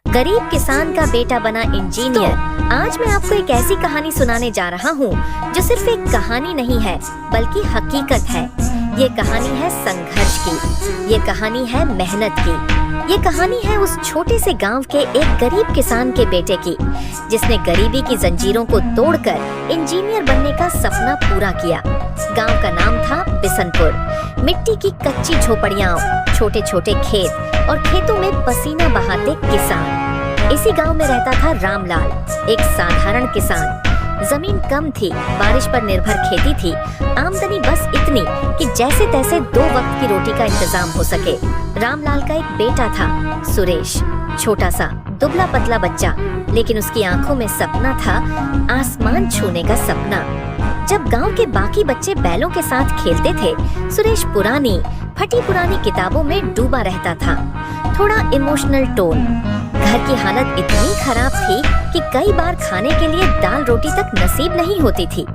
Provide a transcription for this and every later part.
गरीब किसान का बेटा बना इंजीनियर। आज मैं आपको एक ऐसी कहानी सुनाने जा रहा हूँ जो सिर्फ एक कहानी नहीं है बल्कि हकीकत है। ये कहानी है संघर्ष की, ये कहानी है मेहनत की, ये कहानी है उस छोटे से गांव के एक गरीब किसान के बेटे की जिसने गरीबी की जंजीरों को तोड़कर इंजीनियर बनने का सपना पूरा किया। गांव का नाम था बिसनपुर। मिट्टी की कच्ची झोपड़ियां, छोटे छोटे खेत और खेतों में पसीना बहाते किसान। इसी गांव में रहता था रामलाल, एक साधारण किसान। जमीन कम थी, बारिश पर निर्भर खेती थी, आमदनी बस इतनी कि जैसे तैसे 2 वक्त की रोटी का इंतजाम हो सके। रामलाल का एक बेटा था, सुरेश, छोटा सा दुबला पतला बच्चा, लेकिन उसकी आंखों में सपना था, आसमान छूने का सपना। जब गांव के बाकी बच्चे बैलों के साथ खेलते थे, सुरेश पुरानी फटी पुरानी किताबों में डूबा रहता था। थोड़ा इमोशनल टोन। घर की हालत इतनी खराब थी कि कई बार खाने के लिए दाल रोटी तक नसीब नहीं होती थी।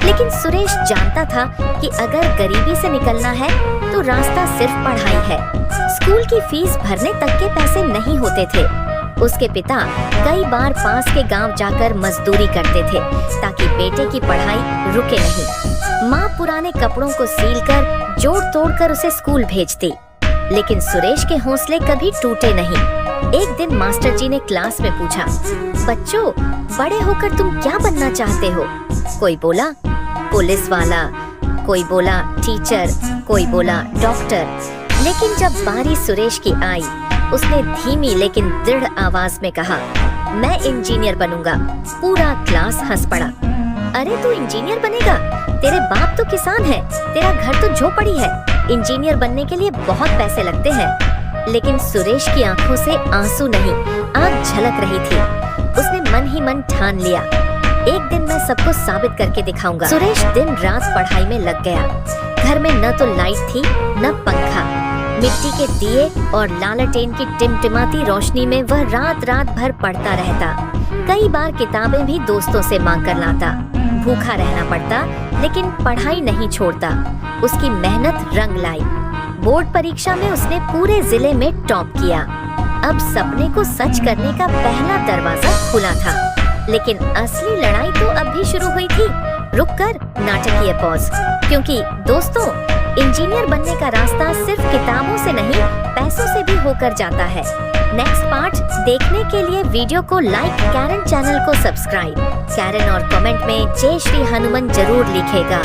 लेकिन सुरेश जानता था कि अगर गरीबी से निकलना है तो रास्ता सिर्फ पढ़ाई है। स्कूल की फीस भरने तक के पैसे नहीं होते थे। उसके पिता कई बार पास के गांव जाकर मजदूरी करते थे ताकि बेटे की पढ़ाई रुके नहीं। माँ पुराने कपड़ों को सीलकर जोड़ तोड़कर उसे स्कूल भेजती, लेकिन सुरेश के हौसले कभी टूटे नहीं। एक दिन मास्टर जी ने क्लास में पूछा, बच्चों, बड़े होकर तुम क्या बनना चाहते हो? कोई बोला पुलिस वाला, कोई बोला टीचर, कोई बोला डॉक्टर। लेकिन जब बारी सुरेश की आई, उसने धीमी लेकिन दृढ़ आवाज में कहा, मैं इंजीनियर बनूंगा। पूरा क्लास हंस पड़ा। अरे तू इंजीनियर बनेगा? तेरे बाप तो किसान है, तेरा घर तो झोपड़ी है। इंजीनियर बनने के लिए बहुत पैसे लगते हैं। लेकिन सुरेश की आंखों से आंसू नहीं, आग झलक रही थी। उसने मन ही मन ठान लिया, एक दिन मैं सबको साबित करके दिखाऊंगा। सुरेश दिन रात पढ़ाई में लग गया। घर में न तो लाइट थी न पंखा। मिट्टी के दिए और लालटेन की टिमटिमाती रोशनी में वह रात रात भर पढ़ता रहता। कई बार किताबें भी दोस्तों से मांग कर लाता। भूखा रहना पड़ता, लेकिन पढ़ाई नहीं छोड़ता। उसकी मेहनत रंग लाई। बोर्ड परीक्षा में उसने पूरे जिले में टॉप किया। अब सपने को सच करने का पहला दरवाजा खुला था। लेकिन असली लड़ाई तो अब भी शुरू हुई थी। रुककर नाटकीय पॉज, क्योंकि दोस्तों, इंजीनियर बनने का रास्ता सिर्फ किताबों से नहीं, पैसों से भी होकर जाता है। नेक्स्ट पार्ट देखने के लिए वीडियो को लाइक, कैरन चैनल को सब्सक्राइब। कैरन और कमेंट में जय श्री हनुमान जरूर लिखेगा।